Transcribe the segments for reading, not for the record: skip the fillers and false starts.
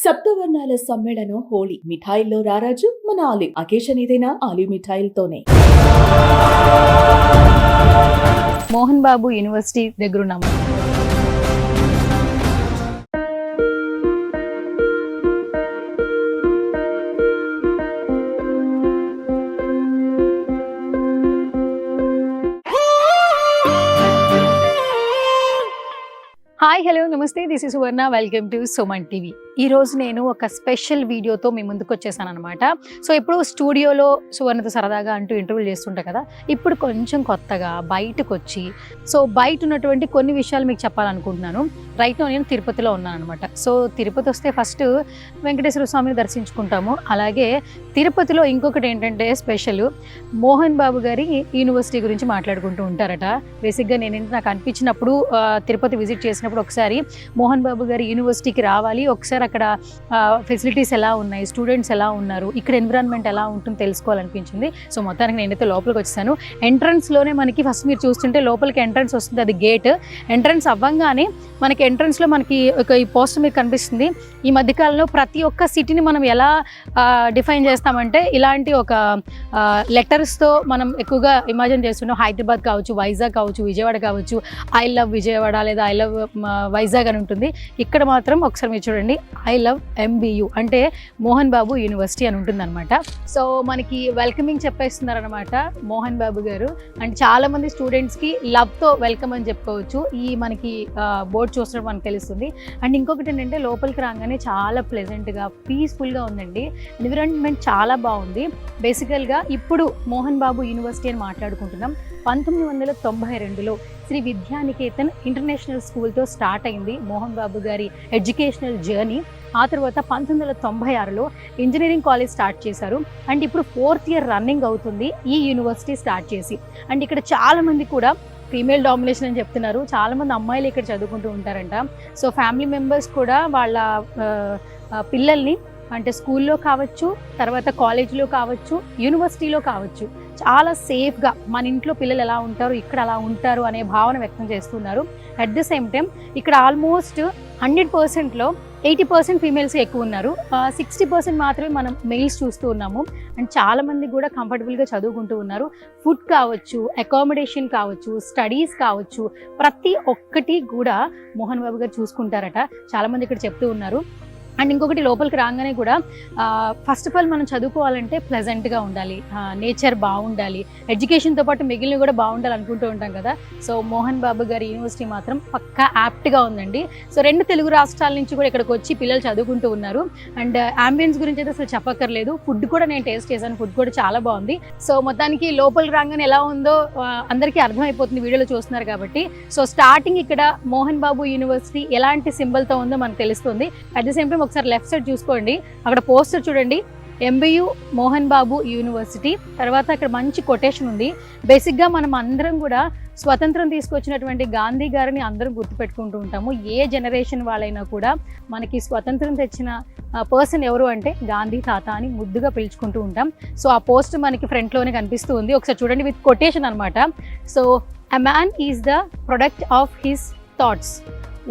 సప్తవర్ణాల సమ్మేళనం హోళీ. మిఠాయిల్లో రారాజు మన ఆలివ్. అకేషన్ ఏదైనా ఆలివ్ మిఠాయిలతోనే. మోహన్ బాబు యూనివర్సిటీ దగ్గర ఉన్నాము. హాయ్ హలో నమస్తే, this is Suvarna. Welcome to Suman TV. ఈరోజు నేను ఒక స్పెషల్ వీడియోతో మీ ముందుకు వచ్చేసాను అనమాట. సో ఇప్పుడు స్టూడియోలో సువర్ణతో సరదాగా అంటూ ఇంటర్వ్యూలు చేస్తుంటా కదా, ఇప్పుడు కొంచెం కొత్తగా బయటకు వచ్చి బయట ఉన్నటువంటి కొన్ని విషయాలు మీకు చెప్పాలనుకుంటున్నాను. రైట్ నేను తిరుపతిలో ఉన్నాను అనమాట. సో తిరుపతి వస్తే ఫస్ట్ వెంకటేశ్వర స్వామిని దర్శించుకుంటాము. అలాగే తిరుపతిలో ఇంకొకటి ఏంటంటే స్పెషల్, మోహన్ బాబు గారి యూనివర్సిటీ గురించి మాట్లాడుకుంటూ ఉంటారట. బేసిక్గా నాకు అనిపించినప్పుడు తిరుపతి విజిట్ చేసినప్పుడు ఒకసారి మోహన్ బాబు గారి యూనివర్సిటీకి రావాలి, ఒకసారి అక్కడ ఫెసిలిటీస్ ఎలా ఉన్నాయి, స్టూడెంట్స్ ఎలా ఉన్నారు, ఇక్కడ ఎన్విరాన్మెంట్ ఎలా ఉంటుందో తెలుసుకోవాలనిపించింది. సో మొత్తానికి నేనైతే లోపలికి వచ్చేసాను. ఎంట్రన్స్లోనే మనకి ఫస్ట్ మీరు చూస్తుంటే లోపలికి ఎంట్రన్స్ వస్తుంది, అది గేట్. ఎంట్రన్స్ అవ్వంగానే మనకి ఎంట్రన్స్లో మనకి ఒక ఈ పోస్టర్ మీకు కనిపిస్తుంది. ఈ మధ్యకాలంలో ప్రతి ఒక్క సిటీని మనం ఎలా డిఫైన్ చేస్తామంటే ఇలాంటి ఒక లెటర్స్తో మనం ఎక్కువగా ఇమాజిన్ చేస్తున్నాం. హైదరాబాద్ కావచ్చు, వైజాగ్ కావచ్చు, విజయవాడ కావచ్చు, ఐ లవ్ విజయవాడ లేదా ఐ లవ్ వైజాగ్ అని ఉంటుంది. ఇక్కడ మాత్రం ఒకసారి మీరు చూడండి, ఐ లవ్ MBU అంటే మోహన్ బాబు యూనివర్సిటీ అని ఉంటుంది అనమాట. సో మనకి వెల్కమింగ్ చెప్పేస్తున్నారనమాట మోహన్ బాబు గారు. అండ్ చాలామంది స్టూడెంట్స్కి లవ్తో వెల్కమ్ అని చెప్పుకోవచ్చు. ఈ మనకి బోర్డు చూసినప్పుడు మనకు తెలుస్తుంది. అండ్ ఇంకొకటి ఏంటంటే లోపలికి రాగానే చాలా ప్లెజెంట్గా పీస్ఫుల్గా ఉందండి. ఎన్విరాన్మెంట్ చాలా బాగుంది. బేసికల్గా ఇప్పుడు మోహన్ బాబు యూనివర్సిటీ అని మాట్లాడుకుంటున్నాం. 1992లో శ్రీ విద్యానికేతన్ ఇంటర్నేషనల్ స్కూల్తో స్టార్ట్ అయింది మోహన్ బాబు గారి ఎడ్యుకేషనల్ జర్నీ. ఆ తర్వాత 1996లో ఇంజనీరింగ్ కాలేజ్ స్టార్ట్ చేశారు. అండ్ ఇప్పుడు 4th ఇయర్ రన్నింగ్ అవుతుంది ఈ యూనివర్సిటీ స్టార్ట్ చేసి. అండ్ ఇక్కడ చాలామంది కూడా ఫీమేల్ డామినేషన్ అని చెప్తున్నారు. చాలామంది అమ్మాయిలు ఇక్కడ చదువుకుంటూ ఉంటారంట. సో ఫ్యామిలీ మెంబర్స్ కూడా వాళ్ళ పిల్లల్ని అంటే స్కూల్లో కావచ్చు, తర్వాత కాలేజీలో కావచ్చు, యూనివర్సిటీలో కావచ్చు, చాలా సేఫ్గా మన ఇంట్లో పిల్లలు ఎలా ఉంటారు, ఇక్కడ అలా ఉంటారు అనే భావన వ్యక్తం చేస్తున్నారు. అట్ ద సేమ్ టైం ఇక్కడ ఆల్మోస్ట్ 100%లో 80% ఫీమేల్స్ ఎక్కువ ఉన్నారు. 60% మాత్రమే మనం మెయిల్స్ చూస్తూ ఉన్నాము. అండ్ చాలామంది కూడా కంఫర్టబుల్గా చదువుకుంటూ ఉన్నారు. ఫుడ్ కావచ్చు, అకామిడేషన్ కావచ్చు, స్టడీస్ కావచ్చు, ప్రతి ఒక్కటి కూడా మోహన్ బాబు గారు చూసుకుంటారట. చాలామంది ఇక్కడ చెప్తూ ఉన్నారు. అండ్ ఇంకొకటి లోపలికి రాగానే కూడా ఫస్ట్ ఆఫ్ ఆల్ మనం చదువుకోవాలంటే ప్లెజెంట్గా ఉండాలి, నేచర్ బాగుండాలి, ఎడ్యుకేషన్తో పాటు మిగిలిన కూడా బాగుండాలి అనుకుంటూ ఉంటాం కదా. సో మోహన్ బాబు గారి యూనివర్సిటీ మాత్రం పక్కా యాప్ట్గా ఉందండి. సో 2 తెలుగు రాష్ట్రాల నుంచి కూడా ఇక్కడికి వచ్చి పిల్లలు చదువుకుంటూ ఉన్నారు. అండ్ అంబియన్స్ గురించి అయితే అసలు చెప్పక్కర్లేదు. ఫుడ్ కూడా నేను టేస్ట్ చేశాను, ఫుడ్ కూడా చాలా బాగుంది. సో మొత్తానికి లోపలికి రాగానే ఎలా ఉందో అందరికీ అర్థమైపోతుంది, వీడియోలో చూస్తున్నారు కాబట్టి. సో స్టార్టింగ్ ఇక్కడ మోహన్ బాబు యూనివర్సిటీ ఎలాంటి సింబల్తో ఉందో మనకు తెలుస్తుంది. అట్ ది సేమ్ టైం ఒకసారి లెఫ్ట్ సైడ్ చూసుకోండి, అక్కడ పోస్టర్ చూడండి, MBU మోహన్ బాబు యూనివర్సిటీ. తర్వాత అక్కడ మంచి కొటేషన్ ఉంది. బేసిక్గా మనం అందరం కూడా స్వతంత్రం తీసుకొచ్చినటువంటి గాంధీ గారిని అందరం గుర్తుపెట్టుకుంటూ ఉంటాము. ఏ జనరేషన్ వాళ్ళైనా కూడా మనకి స్వతంత్రం తెచ్చిన పర్సన్ ఎవరు అంటే గాంధీ తాత అని ముద్దుగా పిలుచుకుంటూ ఉంటాం. సో ఆ పోస్ట్ మనకి ఫ్రంట్లోనే కనిపిస్తూ ఉంది, ఒకసారి చూడండి, విత్ కొటేషన్ అనమాట. So a man is the product of his thoughts,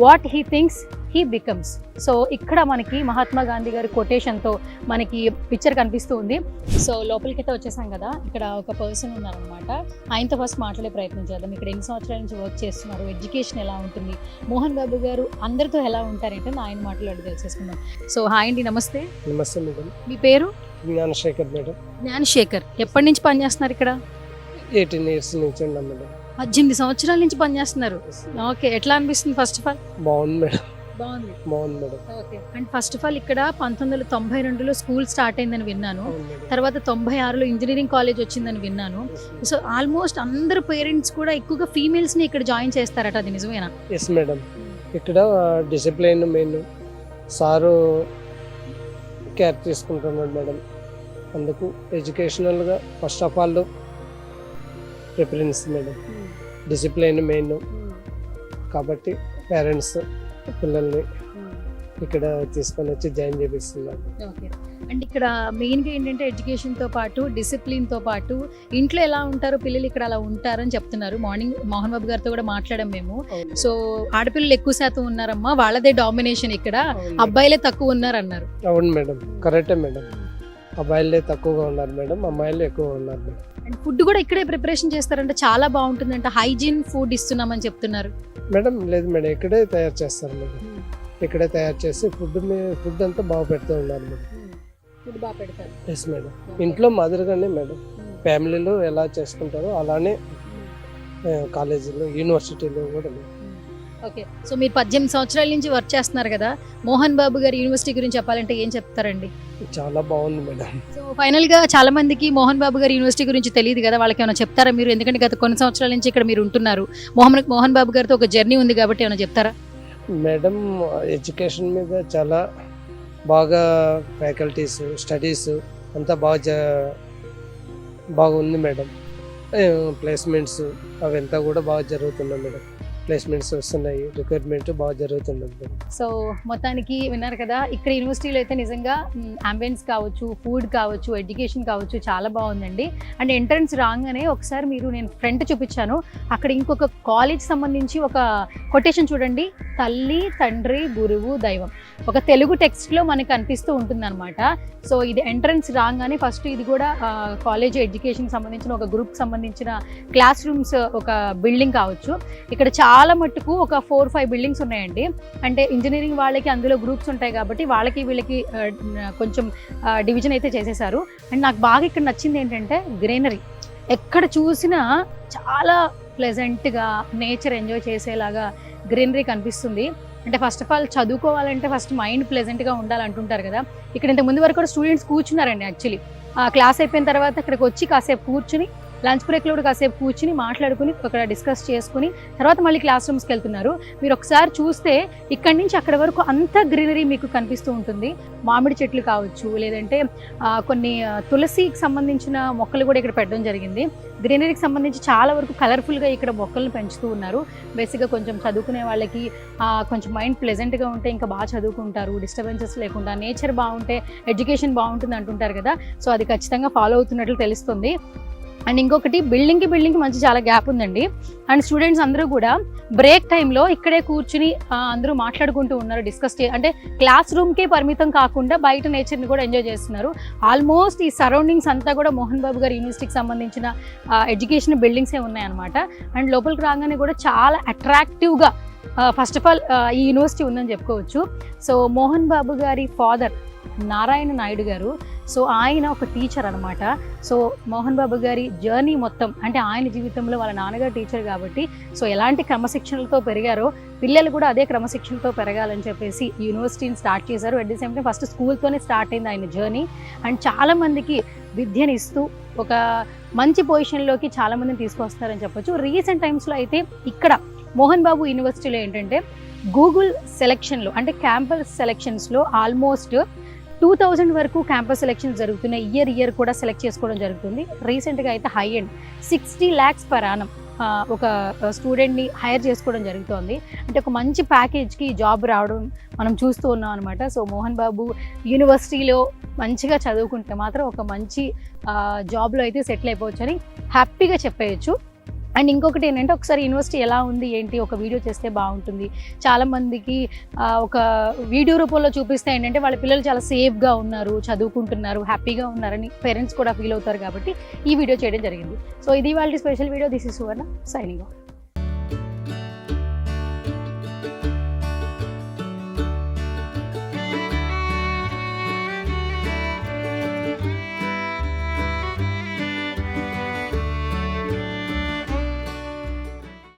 what he thinks he becomes. So ఇక్కడ మనకి మహాత్మా గాంధీ గారి కొటేషన్తో మనకి పిక్చర్ కనిపిస్తూ ఉంది. సో లోపలికైతే వచ్చేసాం కదా, ఇక్కడ ఒక పర్సన్ ఉన్నారనమాట. ఆయనతో ఫస్ట్ మాట్లాడే ప్రయత్నం చేద్దాం. ఇక్కడ ఎన్ని సంవత్సరాల నుంచి వర్క్ చేస్తున్నారు, ఎడ్యుకేషన్ ఎలా ఉంటుంది, మోహన్ బాబు గారు అందరితో ఎలా ఉంటారంటే ఆయన మాట్లాడి తెలిసేసుకుందాం. సో హాయ్ అండి, నమస్తే. నమస్తే మేడం. మీ పేరు? జ్ఞానశేఖర్ మేడం. జ్ఞానశేఖర్. ఎప్పటి నుంచి పనిచేస్తున్నారు ఇక్కడ? 18 years నుంచి ఉన్నాం మేడం. 18 సంవత్సరాల నుంచి పనిచేస్తున్నారు. ఓకే, ఎట్లా అనిపిస్తుంది ఫస్ట్ ఆఫ్ ఆల్? బాగుంది మేడం. బాగుంది madam. Okay. And first of all ఇక్కడ 1992లో స్కూల్ స్టార్ట్ అయిందని విన్నాను. తర్వాత 96లో ఇంజనీరింగ్ కాలేజ్ వచ్చిందని విన్నాను. సో ఆల్మోస్ట్ అందరు పేరెంట్స్ కూడా ఎక్కువగా ఫీమేల్స్ని ఇక్కడ జాయిన్ చేస్తారట, అది నిజమేనా? Yes madam. ఇక్కడ డిసిప్లైన్ మెయిన్ సారు కేర్ తీసుకుంటున్నాడు మేడం. అందుకు ఎడ్యుకేషనల్గా first of all preference madam. Discipline main కాబట్టి పేరెంట్స్ పిల్లల్ని ఇక్కడ తీసుకొని వచ్చి జాయిన్ చేపిస్తున్నాను. ఓకే. అండ్ ఇక్కడ మెయిన్గా ఏంటంటే ఎడ్యుకేషన్తో పాటు డిసిప్లిన్తో పాటు ఇంట్లో ఎలా ఉంటారో పిల్లలు ఇక్కడ అలా ఉంటారని చెప్తున్నారు. మార్నింగ్ మోహన్ బాబు గారితో కూడా మాట్లాడాం మేము. సో ఆడపిల్లలు ఎక్కువ శాతం ఉన్నారమ్మా, వాళ్ళదే డామినేషన్ ఇక్కడ, అబ్బాయిలే తక్కువ ఉన్నారు అన్నారు. అవును మేడం, కరెక్టే మేడం. అబ్బాయిలే తక్కువగా ఉన్నారు మేడం, అమ్మాయిలు ఎక్కువ ఉన్నారు మేడం. అండ్ ఫుడ్ కూడా ఇక్కడే ప్రిపరేషన్ చేస్తారంటే చాలా బాగుంటుందంట, హైజీన్ ఫుడ్ ఇస్తున్నామని చెప్తున్నారు. మేడం లేదు మేడం, ఇక్కడే తయారు చేస్తారు మేడం. ఇక్కడే తయారు చేసి ఫుడ్ అంతా బాగా పెడుతూ ఉన్నారు మేడం. ఫుడ్ బాగా పెడతారు. ఎస్ మేడం, ఇంట్లో మాదిరిగానే మేడం. ఫ్యామిలీలో ఎలా చేసుకుంటారో అలానే కాలేజీలో, యూనివర్సిటీలో కూడా మేడం. ఓకే. సో మీరు 18 సంవత్సరాల నుంచి వర్క్ చేస్తున్నారు కదా, మోహన్ బాబు గారి యూనివర్సిటీ గురించి చెప్పాలంటే ఏం చెప్తారండి? చాలా బాగుంది మేడం. సో ఫైనల్గా చాలా మందికి మోహన్ బాబు గారి యూనివర్సిటీ గురించి తెలియదు కదా, వాళ్ళకి ఏమైనా చెప్తారా మీరు? ఎందుకంటే గత కొన్ని సంవత్సరాల నుంచి ఇక్కడ మీరు ఉంటున్నారు, మోహన్ బాబు గారితో ఒక జర్నీ ఉంది కాబట్టి ఏమైనా చెప్తారా? మేడం ఎడ్యుకేషన్ మీద చాలా బాగా ఫ్యాకల్టీస్, స్టడీస్ అంతా బాగా ఉంది మేడం. ప్లేస్మెంట్స్ అవంతా కూడా బాగా జరుగుతున్నాయి మేడం. ప్లేస్మెంట్స్ వస్తున్నాయి, రిక్రూట్మెంట్ బాగా జరుగుతుంది. సో మొత్తానికి విన్నారు కదా, ఇక్కడ యూనివర్సిటీలో అయితే నిజంగా అంబియన్స్ కావచ్చు, ఫుడ్ కావచ్చు, ఎడ్యుకేషన్ కావచ్చు చాలా బాగుందండి. అండ్ ఎంట్రన్స్ రాగానే ఒకసారి నేను ఫ్రంట్ చూపించాను, అక్కడ ఇంకొక కాలేజ్ సంబంధించి ఒక కొటేషన్ చూడండి, తల్లి తండ్రి గురువు దైవం, ఒక తెలుగు టెక్స్ట్లో మనకి అనిపిస్తూ ఉంటుంది అనమాట. సో ఇది ఎంట్రన్స్ రాగానే ఫస్ట్ ఇది కూడా కాలేజ్ ఎడ్యుకేషన్కి సంబంధించిన ఒక గ్రూప్కి సంబంధించిన క్లాస్ రూమ్స్, ఒక బిల్డింగ్ కావచ్చు. ఇక్కడ చాలా మట్టుకు ఒక 4-5 బిల్డింగ్స్ ఉన్నాయండి. అంటే ఇంజనీరింగ్ వాళ్ళకి అందులో గ్రూప్స్ ఉంటాయి కాబట్టి వాళ్ళకి వీళ్ళకి కొంచెం డివిజన్ అయితే చేసేసారు. అండ్ నాకు బాగా ఇక్కడ నచ్చింది ఏంటంటే గ్రీనరీ, ఎక్కడ చూసినా చాలా ప్లెజెంట్గా నేచర్ ఎంజాయ్ చేసేలాగా గ్రీనరీ కనిపిస్తుంది. అంటే ఫస్ట్ ఆఫ్ ఆల్ చదువుకోవాలంటే ఫస్ట్ మైండ్ ప్లెజెంట్గా ఉండాలంటుంటారు కదా, ఇక్కడ ఇంతకు ముందు వరకు కూడా స్టూడెంట్స్ కూర్చున్నారండి. యాక్చువల్లీ క్లాస్ అయిపోయిన తర్వాత ఇక్కడికి వచ్చి కాసేపు కూర్చుని, లంచ్ బ్రేక్లో కూడా కాసేపు కూర్చుని మాట్లాడుకుని అక్కడ డిస్కస్ చేసుకుని తర్వాత మళ్ళీ క్లాస్ రూమ్స్కి వెళ్తున్నారు. మీరు ఒకసారి చూస్తే ఇక్కడి నుంచి అక్కడ వరకు అంతా గ్రీనరీ మీకు కనిపిస్తూ ఉంటుంది. మామిడి చెట్లు కావచ్చు, లేదంటే కొన్ని తులసికి సంబంధించిన మొక్కలు కూడా ఇక్కడ పెట్టడం జరిగింది. గ్రీనరీకి సంబంధించి చాలా వరకు కలర్ఫుల్గా ఇక్కడ మొక్కలను పెంచుతూ ఉన్నారు. బేసిక్గా కొంచెం చదువుకునే వాళ్ళకి కొంచెం మైండ్ ప్లెజెంట్గా ఉంటే ఇంకా బాగా చదువుకుంటారు, డిస్టర్బెన్సెస్ లేకుండా. నేచర్ బాగుంటే ఎడ్యుకేషన్ బాగుంటుంది అంటుంటారు కదా, సో అది ఖచ్చితంగా ఫాలో అవుతున్నట్లు తెలుస్తుంది. అండ్ ఇంకొకటి, బిల్డింగ్కి మంచి చాలా గ్యాప్ ఉందండి. అండ్ స్టూడెంట్స్ అందరూ కూడా బ్రేక్ టైంలో ఇక్కడే కూర్చుని అందరూ మాట్లాడుకుంటూ ఉన్నారు, అంటే క్లాస్ రూమ్కే పరిమితం కాకుండా బయట నేచర్ని కూడా ఎంజాయ్ చేస్తున్నారు. ఆల్మోస్ట్ ఈ సరౌండింగ్స్ అంతా కూడా మోహన్ బాబు గారి యూనివర్సిటీకి సంబంధించిన ఎడ్యుకేషన్ బిల్డింగ్సే ఉన్నాయన్నమాట. అండ్ లోపలికి రాగానే కూడా చాలా అట్రాక్టివ్గా ఫస్ట్ ఆఫ్ ఆల్ ఈ యూనివర్సిటీ ఉందని చెప్పుకోవచ్చు. సో మోహన్ బాబు గారి ఫాదర్ నారాయణ నాయుడు గారు, సో ఆయన ఒక టీచర్ అనమాట. సో మోహన్ బాబు గారి జర్నీ మొత్తం, అంటే ఆయన జీవితంలో వాళ్ళ నాన్నగారు టీచర్ కాబట్టి సో ఎలాంటి క్రమశిక్షణలతో పెరిగారో పిల్లలు కూడా అదే క్రమశిక్షణతో పెరగాలని చెప్పేసి యూనివర్సిటీని స్టార్ట్ చేశారు. At the same time first స్కూల్తోనే స్టార్ట్ అయింది ఆయన జర్నీ. అండ్ చాలామందికి విద్యను ఇస్తూ ఒక మంచి పొజిషన్లోకి చాలామందిని తీసుకొస్తారని చెప్పొచ్చు. రీసెంట్ టైమ్స్లో అయితే ఇక్కడ మోహన్ బాబు యూనివర్సిటీలో ఏంటంటే గూగుల్ సెలెక్షన్లో, అంటే క్యాంపస్ సెలెక్షన్స్లో ఆల్మోస్ట్ 2000 వరకు క్యాంపస్ సెలెక్షన్స్ జరుగుతున్నాయి. ఇయర్ కూడా సెలెక్ట్ చేసుకోవడం జరుగుతుంది. రీసెంట్గా అయితే high end 60 lakhs per annum ఒక స్టూడెంట్ని హైర్ చేసుకోవడం జరుగుతోంది. అంటే ఒక మంచి ప్యాకేజ్కి జాబ్ రావడం మనం చూస్తూ ఉన్నాం అనమాట. సో మోహన్ బాబు యూనివర్సిటీలో మంచిగా చదువుకుంటే మాత్రం ఒక మంచి జాబ్లో అయితే సెటిల్ అయిపోవచ్చు అని హ్యాపీగా చెప్పేయచ్చు. అండ్ ఇంకొకటి ఏంటంటే ఒకసారి యూనివర్సిటీ ఎలా ఉంది ఏంటి ఒక వీడియో చేస్తే బాగుంటుంది. చాలామందికి ఒక వీడియో రూపంలో చూపిస్తే ఏంటంటే వాళ్ళ పిల్లలు చాలా సేఫ్గా ఉన్నారు, చదువుకుంటున్నారు, హ్యాపీగా ఉన్నారని పేరెంట్స్ కూడా ఫీల్ అవుతారు కాబట్టి ఈ వీడియో చేయడం జరిగింది. సో ఇది వాళ్ళ special video. This is Suvarna signing off.